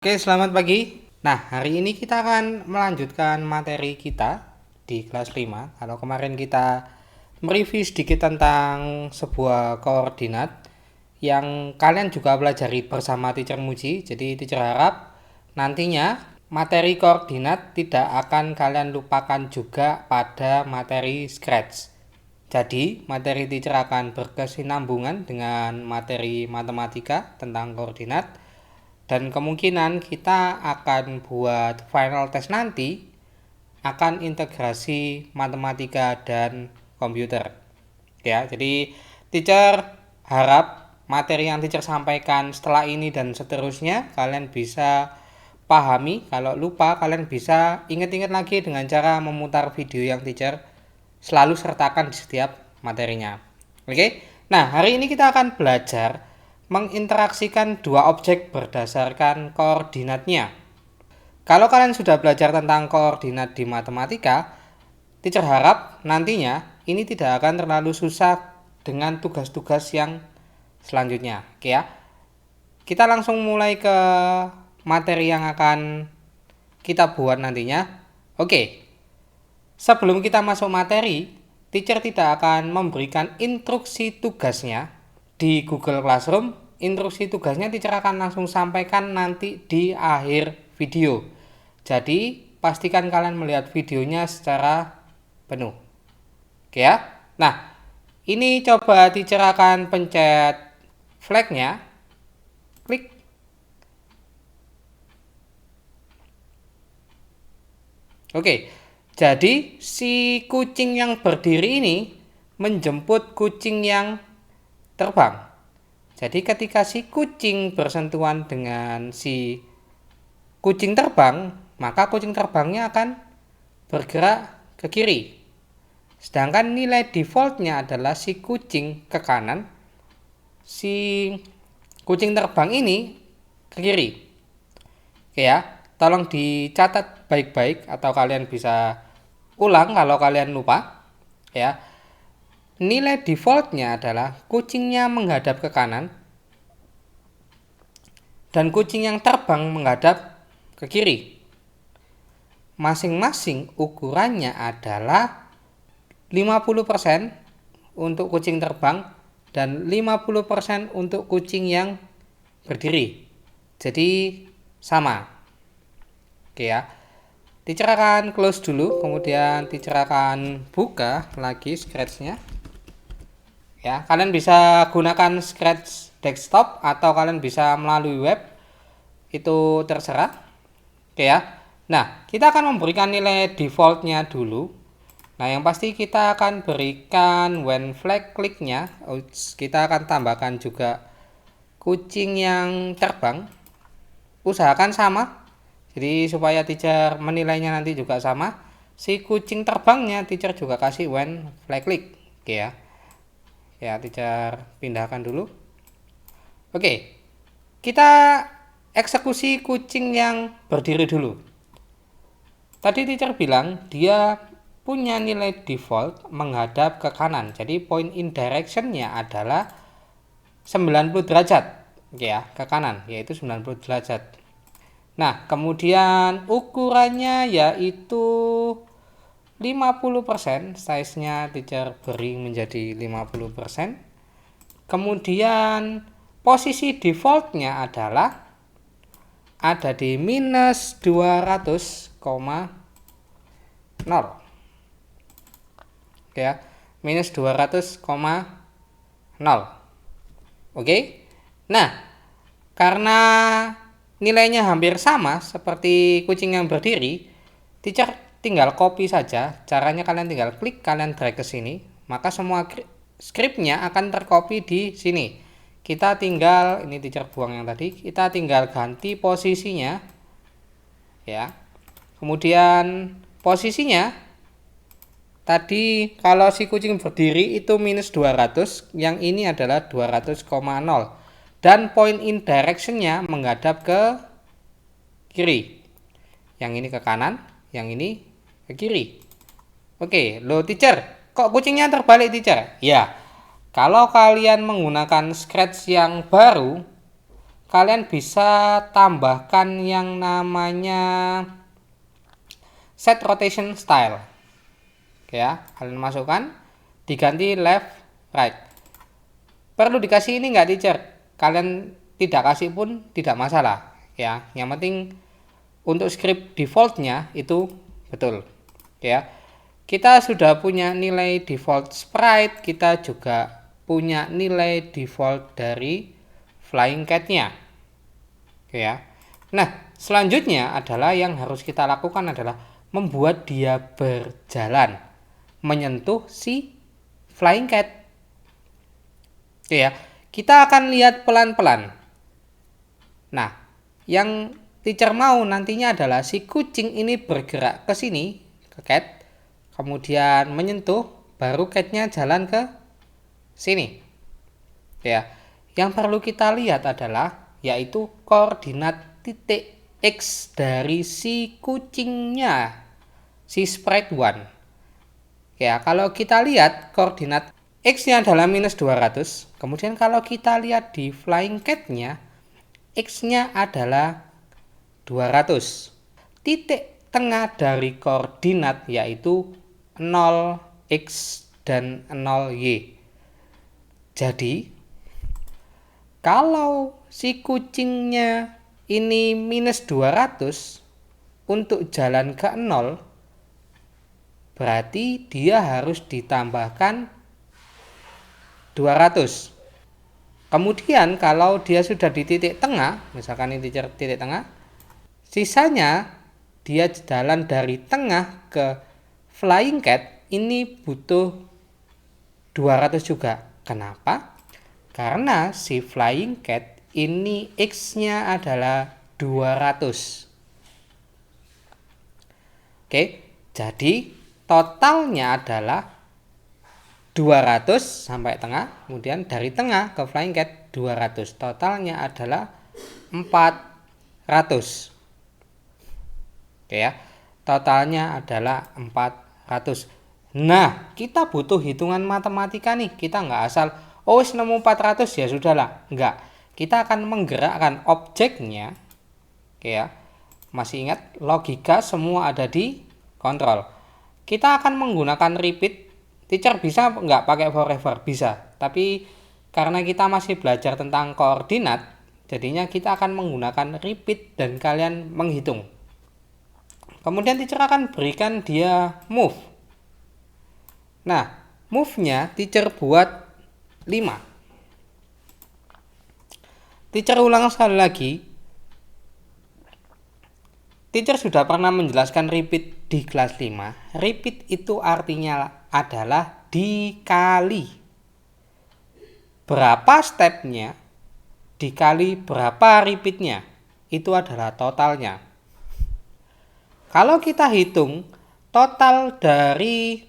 Oke, selamat pagi. Nah, hari ini kita akan melanjutkan materi kita di kelas 5. Kalau kemarin kita mereview sedikit tentang sebuah koordinat yang kalian juga pelajari bersama teacher Muji. Jadi, teacher harap nantinya materi koordinat tidak akan kalian lupakan juga pada materi Scratch. Jadi, materi teacher akan berkesinambungan dengan materi matematika tentang koordinat. Dan kemungkinan kita akan buat final test nanti akan integrasi matematika dan komputer. Ya, jadi teacher harap materi yang teacher sampaikan setelah ini dan seterusnya kalian bisa pahami. Kalau lupa kalian bisa ingat-ingat lagi dengan cara memutar video yang teacher selalu sertakan di setiap materinya. Oke. Nah, hari ini kita akan belajar menginteraksikan dua objek berdasarkan koordinatnya. Kalau kalian sudah belajar tentang koordinat di matematika, teacher harap nantinya ini tidak akan terlalu susah dengan tugas-tugas yang selanjutnya. Oke ya. Kita langsung mulai ke materi yang akan kita buat nantinya. Oke. Sebelum kita masuk materi, teacher tidak akan memberikan instruksi tugasnya di Google Classroom. Instruksi tugasnya teacher akan langsung sampaikan nanti di akhir video. Jadi pastikan kalian melihat videonya secara penuh. Oke ya. Nah, ini coba teacher akan pencet flagnya. Klik. Oke. Jadi si kucing yang berdiri ini menjemput kucing yang terbang. Jadi ketika si kucing bersentuhan dengan si kucing terbang, maka kucing terbangnya akan bergerak ke kiri. Sedangkan nilai defaultnya adalah si kucing ke kanan, si kucing terbang ini ke kiri. Oke ya, tolong dicatat baik-baik atau kalian bisa ulang kalau kalian lupa. Ya. Nilai defaultnya adalah kucingnya menghadap ke kanan dan kucing yang terbang menghadap ke kiri. Masing-masing ukurannya adalah 50% untuk kucing terbang dan 50% untuk kucing yang berdiri. Jadi sama. Oke ya. Teacher akan close dulu, kemudian teacher akan buka lagi Scratch-nya. Ya, kalian bisa gunakan Scratch desktop atau kalian bisa melalui web. Itu terserah. Oke ya. Nah, kita akan memberikan nilai defaultnya dulu. Nah, yang pasti kita akan berikan when flag click-nya. Kita akan tambahkan juga kucing yang terbang. Usahakan sama. Jadi supaya teacher menilainya nanti juga sama. Si kucing terbangnya teacher juga kasih when flag click. Oke ya. Ya, teacher pindahkan dulu. Oke, kita eksekusi kucing yang berdiri dulu. Tadi teacher bilang dia punya nilai default menghadap ke kanan. Jadi point in direction-nya adalah 90 derajat. Ya, ke kanan, yaitu 90 derajat. Nah, kemudian ukurannya yaitu 50%, size-nya teacher beri menjadi 50%. Kemudian posisi defaultnya adalah ada di minus 200,0. Oke ya, minus 200,0. Oke. Nah, karena nilainya hampir sama seperti kucing yang berdiri, teacher tinggal copy saja. Caranya kalian tinggal klik, kalian drag ke sini, maka semua scriptnya akan tercopy di sini. Kita tinggal, ini teacher buang yang tadi, kita tinggal ganti posisinya. Ya. Kemudian posisinya tadi kalau si kucing berdiri itu minus 200, yang ini adalah 200,0. Dan point in direction-nya menghadap ke kiri. Yang ini ke kanan, yang ini ke kiri. Oke, lo teacher, kok kucingnya terbalik teacher? Ya, kalau kalian menggunakan Scratch yang baru, kalian bisa tambahkan yang namanya set rotation style. Ya, kalian masukkan, diganti left, right. Perlu dikasih ini nggak teacher? Kalian tidak kasih pun tidak masalah. Ya, yang penting untuk script defaultnya itu betul. Ya, kita sudah punya nilai default sprite, kita juga punya nilai default dari flying cat-nya. Ya. Nah, selanjutnya adalah yang harus kita lakukan adalah membuat dia berjalan menyentuh si flying cat. Ya, kita akan lihat pelan-pelan. Nah, yang teacher mau nantinya adalah si kucing ini bergerak ke sini, ke cat, kemudian menyentuh, baru catnya jalan ke sini. Ya, yang perlu kita lihat adalah yaitu koordinat titik X dari si kucingnya, si sprite 1. Ya, kalau kita lihat koordinat X-nya adalah minus 200, kemudian kalau kita lihat di flying cat-nya, X-nya adalah 200. Titik tengah dari koordinat yaitu 0x dan 0y. Jadi, kalau si kucingnya ini minus 200 untuk jalan ke 0, berarti dia harus ditambahkan 200. Kemudian kalau dia sudah di titik tengah, misalkan ini titik tengah, sisanya dia jalan dari tengah ke flying cat ini butuh 200 juga. Kenapa? Karena si flying cat ini X-nya adalah 200. Oke, jadi totalnya adalah 200 sampai tengah, kemudian dari tengah ke flying cat 200. Totalnya adalah 400. Oke ya, totalnya adalah 400. Nah, kita butuh hitungan matematika nih. Kita nggak asal, oh nemu 400 ya sudahlah. Nggak. Kita akan menggerakkan objeknya. Oke ya. Masih ingat, logika semua ada di kontrol. Kita akan menggunakan repeat. Teacher bisa nggak pakai forever? Bisa. Tapi karena kita masih belajar tentang koordinat, jadinya kita akan menggunakan repeat dan kalian menghitung. Kemudian teacher akan berikan dia move. Nah, move-nya teacher buat 5. Teacher ulang sekali lagi. Teacher sudah pernah menjelaskan repeat di kelas 5. Repeat itu artinya adalah dikali. Berapa stepnya dikali berapa repeatnya. Itu adalah totalnya. Kalau kita hitung total dari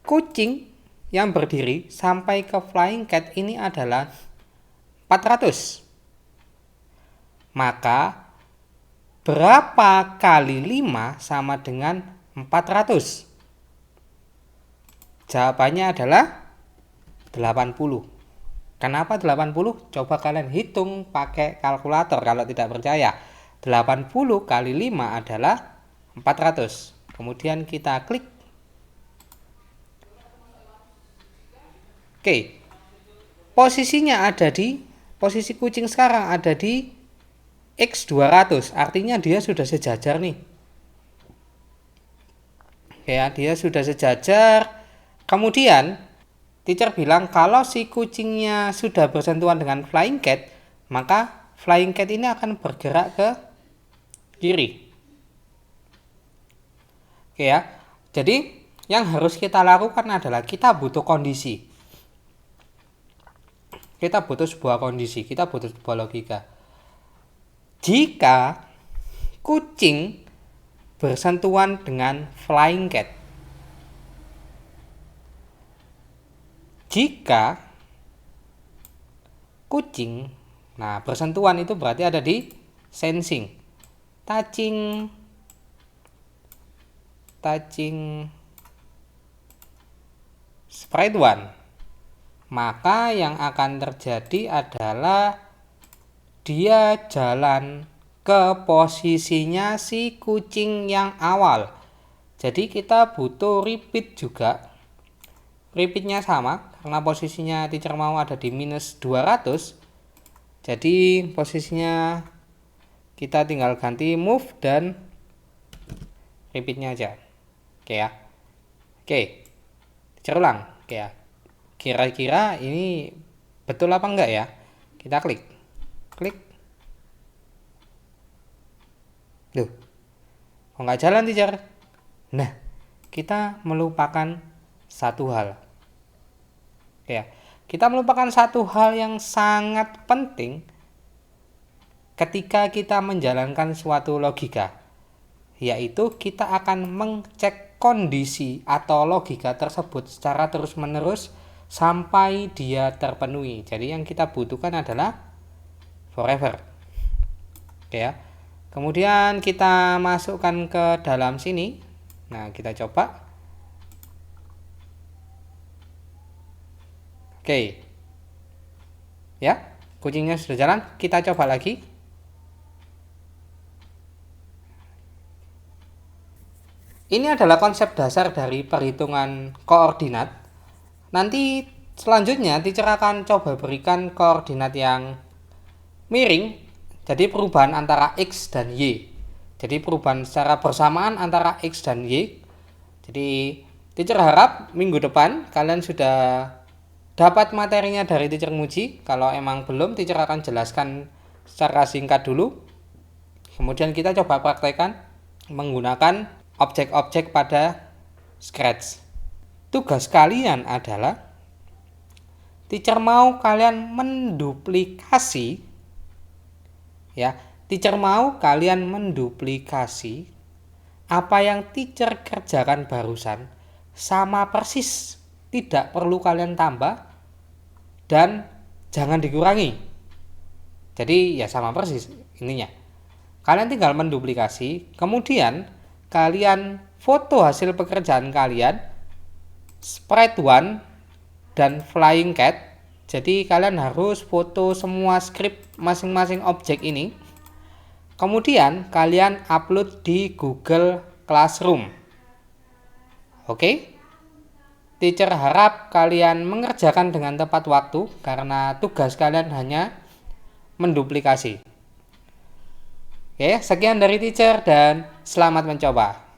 kucing yang berdiri sampai ke flying cat ini adalah 400. Maka berapa kali 5 sama dengan 400? Jawabannya adalah 80. Kenapa 80? Coba kalian hitung pakai kalkulator kalau tidak percaya. 80 kali 5 adalah 400. Kemudian kita klik. Oke. Posisinya ada di, posisi kucing sekarang ada di X200. Artinya dia sudah sejajar nih. Ya, dia sudah sejajar. Kemudian teacher bilang kalau si kucingnya sudah bersentuhan dengan flying cat, maka flying cat ini akan bergerak ke kiri. Oke ya. Jadi yang harus kita lakukan adalah kita butuh kondisi. Kita butuh sebuah kondisi, kita butuh sebuah logika. Jika kucing bersentuhan dengan flying cat, jika kucing, nah bersentuhan itu berarti ada di sensing, touching sprite 1, maka yang akan terjadi adalah dia jalan ke posisinya si kucing yang awal. Jadi kita butuh repeat juga. Repeatnya sama karena posisinya teacher mau ada di minus 200. Jadi posisinya kita tinggal ganti move dan repeatnya aja. Oke ya. Oke. Teacher ulang. Oke ya. Kira-kira ini betul apa enggak ya? Kita klik. Klik. Loh. Kok nggak jalan teacher? Nah, kita melupakan satu hal. Ya, kita melupakan satu hal yang sangat penting ketika kita menjalankan suatu logika, yaitu kita akan mengcek kondisi atau logika tersebut secara terus-menerus sampai dia terpenuhi. Jadi yang kita butuhkan adalah forever. Oke ya. Kemudian kita masukkan ke dalam sini. Nah, kita coba. Oke. Ya, kucingnya sudah jalan. Kita coba lagi. Ini adalah konsep dasar dari perhitungan koordinat. Nanti selanjutnya teacher akan coba berikan koordinat yang miring. Jadi perubahan antara X dan Y. Jadi perubahan secara bersamaan antara X dan Y. Jadi teacher harap minggu depan kalian sudah dapat materinya dari teacher Muji. Kalau emang belum, teacher akan jelaskan secara singkat dulu. Kemudian kita coba praktekkan menggunakan objek-objek pada Scratch. Tugas kalian adalah teacher mau kalian menduplikasi ya. Teacher mau kalian menduplikasi apa yang teacher kerjakan barusan sama persis. Tidak perlu kalian tambah dan jangan dikurangi. Jadi ya sama persis ininya. Kalian tinggal menduplikasi, kemudian kalian foto hasil pekerjaan kalian, sprite 1 dan flying cat. Jadi kalian harus foto semua script masing-masing objek ini. Kemudian kalian upload di Google Classroom. Oke? Teacher harap kalian mengerjakan dengan tepat waktu karena tugas kalian hanya menduplikasi. Oke, sekian dari teacher dan selamat mencoba.